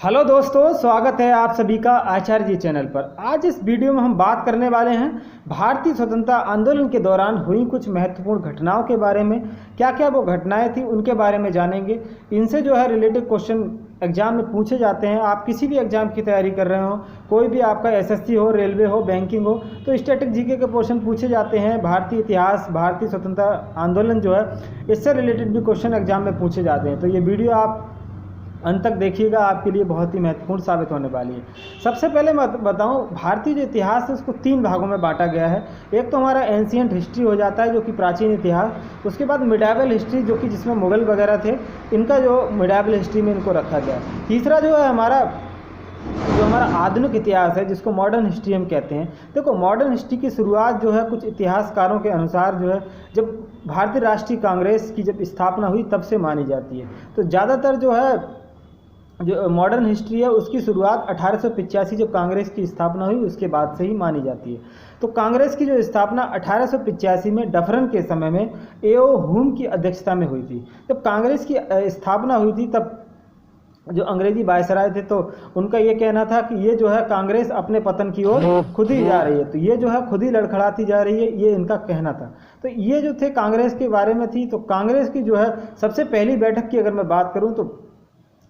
Hello दोस्तों, स्वागत है आप सभी का आचार्य जी चैनल पर। आज इस वीडियो में हम बात करने वाले हैं भारतीय स्वतंत्रता आंदोलन के दौरान हुई कुछ महत्वपूर्ण घटनाओं के बारे में। क्या क्या वो घटनाएं थी उनके बारे में जानेंगे। इनसे जो है रिलेटेड क्वेश्चन एग्जाम में पूछे जाते हैं। आप किसी भी एग्जाम की तैयारी कर रहे हो, कोई भी आपका एसएससी हो, रेलवे हो, बैंकिंग हो, तो स्टैटिक जीके के क्वेश्चन पूछे जाते हैं। भारतीय इतिहास, भारतीय स्वतंत्रता आंदोलन जो है इससे रिलेटेड भी क्वेश्चन एग्जाम में पूछे जाते हैं। तो ये वीडियो आप अंत तक देखिएगा, आपके लिए बहुत ही महत्वपूर्ण साबित होने वाली है। सबसे पहले मैं बताऊं, भारतीय जो इतिहास है उसको 3 भागों में बांटा गया है। एक तो हमारा एंशिएंट हिस्ट्री हो जाता है, जो कि प्राचीन इतिहास। उसके बाद मिडाइवल हिस्ट्री, जो कि जिसमें मुगल वगैरह थे, इनका जो मिडाइवल हिस्ट्री में इनको रखा गया। तीसरा जो है हमारा आधुनिक इतिहास है, जिसको मॉडर्न हिस्ट्री हम कहते हैं। देखो, मॉडर्न हिस्ट्री की शुरुआत जो है कुछ इतिहासकारों के अनुसार जो है जब भारतीय राष्ट्रीय कांग्रेस की जब स्थापना हुई तब से मानी जाती है। तो ज़्यादातर जो मॉडर्न हिस्ट्री है उसकी शुरुआत 1885 जब कांग्रेस की स्थापना हुई उसके बाद से ही मानी जाती है। तो कांग्रेस की जो स्थापना 1885 में डफरन के समय में एओ हुम की अध्यक्षता में हुई थी। जब कांग्रेस की स्थापना हुई थी तब जो अंग्रेजी वायसराय थे तो उनका ये कहना था कि ये जो है कांग्रेस अपने पतन की ओर खुद ही जा रही है, तो ये जो है खुद ही लड़खड़ाती जा रही है, ये इनका कहना था। तो ये जो थे कांग्रेस के बारे में थी। तो कांग्रेस की जो है सबसे पहली बैठक की अगर मैं बात करूँ तो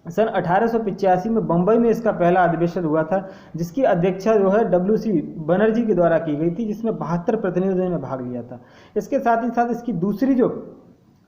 सन 1885 में बम्बई में इसका पहला अधिवेशन हुआ था, जिसकी अध्यक्षता जो है WC बनर्जी के द्वारा की गई थी, जिसमें 72 प्रतिनिधियों ने भाग लिया था। इसके साथ ही साथ इसकी दूसरी जो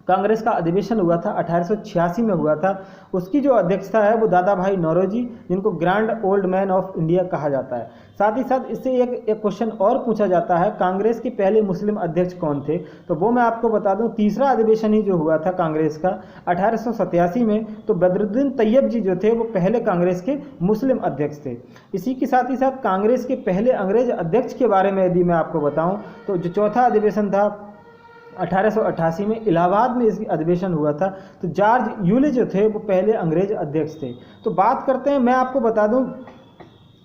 कांग्रेस का अधिवेशन हुआ था 1886 में हुआ था, उसकी जो अध्यक्षता है वो दादा भाई नौरोजी, जिनको grand old man of India कहा जाता है। साथ ही साथ इससे एक क्वेश्चन और पूछा जाता है, कांग्रेस के पहले मुस्लिम अध्यक्ष कौन थे, तो वो मैं आपको बता दूं, तीसरा अधिवेशन ही जो हुआ था कांग्रेस का 1887 में, तो बदरुद्दीन तैयब जी जो थे वो पहले कांग्रेस के मुस्लिम अध्यक्ष थे। इसी के साथ ही साथ कांग्रेस के पहले अंग्रेज अध्यक्ष के बारे में यदि मैं आपको बताऊँ तो जो चौथा अधिवेशन था 1888 में इलाहाबाद में इसकी अधिवेशन हुआ था। तो जॉर्ज यूले जो थे वो पहले अंग्रेज अध्यक्ष थे। तो बात करते हैं, मैं आपको बता दूं,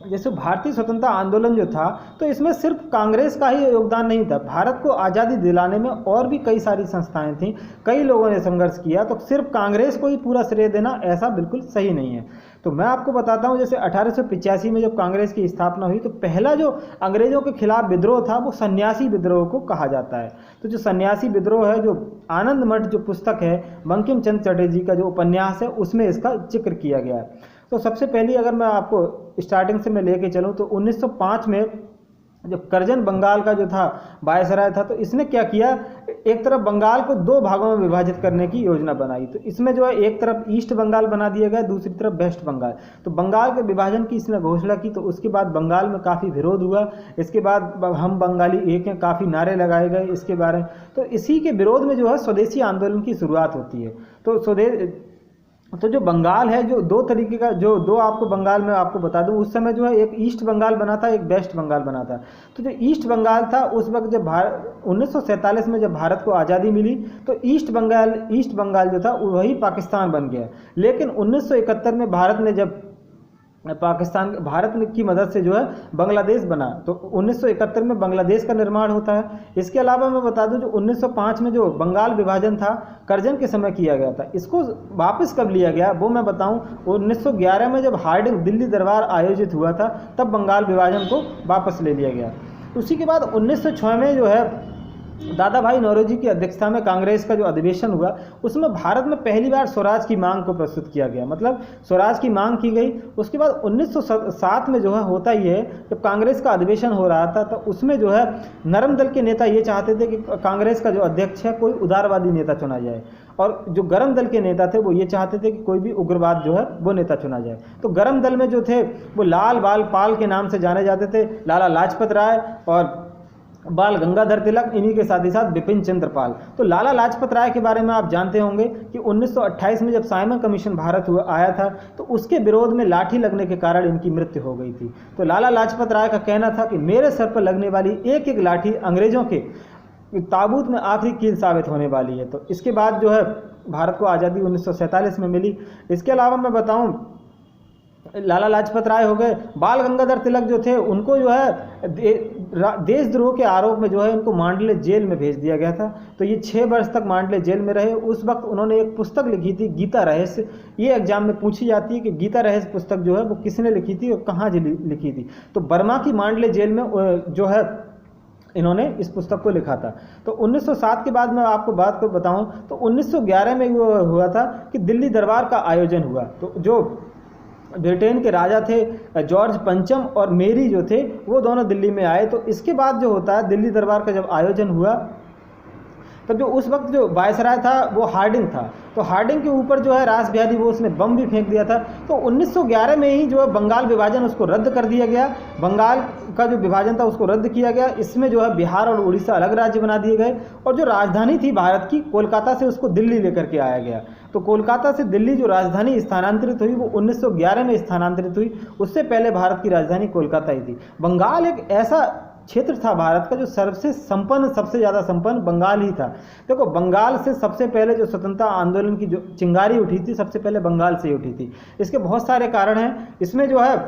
जैसे भारतीय स्वतंत्रता आंदोलन जो था तो इसमें सिर्फ कांग्रेस का ही योगदान नहीं था। भारत को आज़ादी दिलाने में और भी कई सारी संस्थाएं थीं, कई लोगों ने संघर्ष किया। तो सिर्फ कांग्रेस को ही पूरा श्रेय देना ऐसा बिल्कुल सही नहीं है। तो मैं आपको बताता हूं, जैसे 1885 में जब कांग्रेस की स्थापना हुई तो पहला जो अंग्रेजों के खिलाफ विद्रोह था वो सन्यासी विद्रोह को कहा जाता है। तो जो सन्यासी विद्रोह है, जो आनंद मठ जो पुस्तक है बंकिम चंद्र चटर्जी का जो उपन्यास है, उसमें इसका जिक्र किया गया है। तो सबसे पहली अगर मैं आपको स्टार्टिंग से मैं लेके चलूँ तो 1905 में जब करजन बंगाल का जो था वायसराय था, तो इसने क्या किया, एक तरफ बंगाल को 2 भागों में विभाजित करने की योजना बनाई। तो इसमें जो है एक तरफ ईस्ट बंगाल बना दिया गया, दूसरी तरफ वेस्ट बंगाल। तो बंगाल के विभाजन की इसने घोषणा की। तो उसके बाद बंगाल में काफ़ी विरोध हुआ। इसके बाद हम बंगाली एक हैं, काफ़ी नारे लगाए गए इसके बारे में। तो इसी के विरोध में जो है स्वदेशी आंदोलन की शुरुआत होती है। तो जो बंगाल है, जो 2 तरीके का, जो 2 आपको बंगाल में आपको बता दूं, उस समय जो है एक ईस्ट बंगाल बना था, एक वेस्ट बंगाल बना था। तो जो ईस्ट बंगाल था उस वक्त जब 1947 में जब भारत को आज़ादी मिली तो ईस्ट बंगाल जो था वही पाकिस्तान बन गया। लेकिन 1971 में भारत की मदद से जो है बांग्लादेश बना। तो 1971 में बांग्लादेश का निर्माण होता है। इसके अलावा मैं बता दूं, जो 1905 में जो बंगाल विभाजन था करजन के समय किया गया था, इसको वापस कब लिया गया वो मैं बताऊं, 1911 में जब हार्डिंग दिल्ली दरबार आयोजित हुआ था तब बंगाल विभाजन को वापस ले लिया गया। उसी के बाद 1906 में जो है दादा भाई नौरोजी की अध्यक्षता में कांग्रेस का जो अधिवेशन हुआ, उसमें भारत में पहली बार स्वराज की मांग को प्रस्तुत किया गया, मतलब स्वराज की मांग की गई। उसके बाद 1907 में जो है होता ही है, जब कांग्रेस का अधिवेशन हो रहा था तो उसमें जो है नरम दल के नेता ये चाहते थे कि कांग्रेस का जो अध्यक्ष है कोई उदारवादी नेता चुना जाए, और जो गरम दल के नेता थे वो ये चाहते थे कि कोई भी उग्रवाद जो है वो नेता चुना जाए। तो गरम दल में जो थे वो लाल बाल पाल के नाम से जाने जाते थे, लाला लाजपत राय और बाल गंगाधर तिलक, इन्हीं के साथ ही साथ बिपिन चंद्र पाल। तो लाला लाजपत राय के बारे में आप जानते होंगे कि 1928 में जब साइमन कमीशन भारत आया था तो उसके विरोध में लाठी लगने के कारण इनकी मृत्यु हो गई थी। तो लाला लाजपत राय का कहना था कि मेरे सर पर लगने वाली एक एक लाठी अंग्रेजों के ताबूत में आखिरी कील साबित होने वाली है। तो इसके बाद जो है भारत को आज़ादी 1947 में मिली। इसके अलावा मैं बताऊँ लाला लाजपत राय हो गए, बाल गंगाधर तिलक जो थे उनको जो है देशद्रोह के आरोप में जो है इनको मांडले जेल में भेज दिया गया था। तो ये 6 वर्ष तक मांडले जेल में रहे। उस वक्त उन्होंने एक पुस्तक लिखी थी गीता रहस्य। ये एग्जाम में पूछी जाती है कि गीता रहस्य पुस्तक जो है वो किसने लिखी थी और कहाँ लिखी थी। तो बर्मा की मांडले जेल में जो है इन्होंने इस पुस्तक को लिखा था। तो 1907 के बाद मैं आपको बात को बताऊं तो 1911 में वो हुआ था कि दिल्ली दरबार का आयोजन हुआ। तो जो ब्रिटेन के राजा थे जॉर्ज पंचम और मेरी जो थे वो दोनों दिल्ली में आए। तो इसके बाद जो होता है दिल्ली दरबार का जब आयोजन हुआ तब जो उस वक्त जो वायसराय था वो हार्डिंग था। तो हार्डिंग के ऊपर जो है रास बिहारी बोस ने बम भी फेंक दिया था। तो 1911 में ही जो है बंगाल विभाजन उसको रद्द कर दिया गया। बंगाल का जो विभाजन था उसको रद्द किया गया। इसमें जो है बिहार और उड़ीसा अलग राज्य बना दिए गए और जो राजधानी थी भारत की कोलकाता से उसको दिल्ली लेकर के आया गया। तो कोलकाता से दिल्ली जो राजधानी स्थानांतरित हुई वो 1911 में स्थानांतरित हुई। उससे पहले भारत की राजधानी कोलकाता ही थी। बंगाल एक ऐसा क्षेत्र था भारत का जो सबसे ज़्यादा संपन्न बंगाल ही था। देखो बंगाल से सबसे पहले जो स्वतंत्रता आंदोलन की जो चिंगारी उठी थी सबसे पहले बंगाल से ही उठी थी। इसके बहुत सारे कारण हैं। इसमें जो है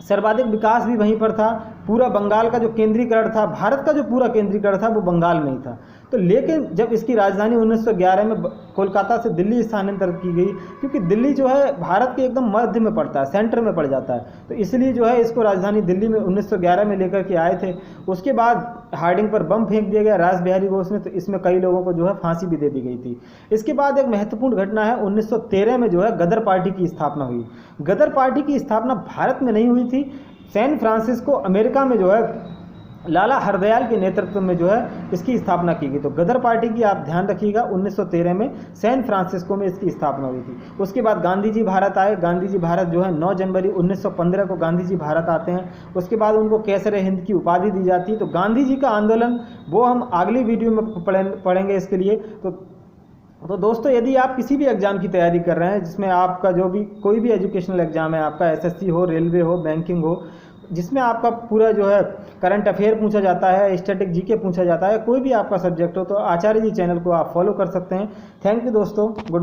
सर्वाधिक विकास भी वहीं पर था। पूरा बंगाल का जो केंद्रीकरण था, भारत का जो पूरा केंद्रीकरण था वो बंगाल में ही था। तो लेकिन जब इसकी राजधानी 1911 में कोलकाता से दिल्ली स्थानांतरित की गई, क्योंकि दिल्ली जो है भारत के एकदम मध्य में पड़ता है, सेंटर में पड़ जाता है, तो इसलिए जो है इसको राजधानी दिल्ली में 1911 में लेकर के आए थे। उसके बाद हार्डिंग पर बम फेंक दिया गया रास बिहारी बोस ने। तो इसमें कई लोगों को जो है फांसी भी दे दी गई थी। इसके बाद एक महत्वपूर्ण घटना है 1913 में जो है गदर पार्टी की स्थापना हुई। गदर पार्टी की स्थापना भारत में नहीं हुई थी, सैन फ्रांसिस्को अमेरिका में जो है लाला हरदयाल के नेतृत्व में जो है इसकी स्थापना की गई। तो गदर पार्टी की आप ध्यान रखिएगा 1913 में सैन फ्रांसिस्को में इसकी स्थापना हुई थी। उसके बाद गांधी जी भारत आए। गांधी जी भारत जो है 9 जनवरी 1915 को गांधी जी भारत आते हैं। उसके बाद उनको कैसर हिंद की उपाधि दी जाती है। तो गांधी जी का आंदोलन वो हम अगली वीडियो में पढ़ेंगे इसके लिए। तो दोस्तों यदि आप किसी भी एग्ज़ाम की तैयारी कर रहे हैं जिसमें आपका जो भी कोई भी एजुकेशनल एग्ज़ाम है, आपका एसएससी हो, रेलवे हो, बैंकिंग हो, जिसमें आपका पूरा जो है करंट अफेयर पूछा जाता है, स्टैटिक जीके पूछा जाता है, कोई भी आपका सब्जेक्ट हो, तो आचार्य जी चैनल को आप फॉलो कर सकते हैं। थैंक यू दोस्तों। गुड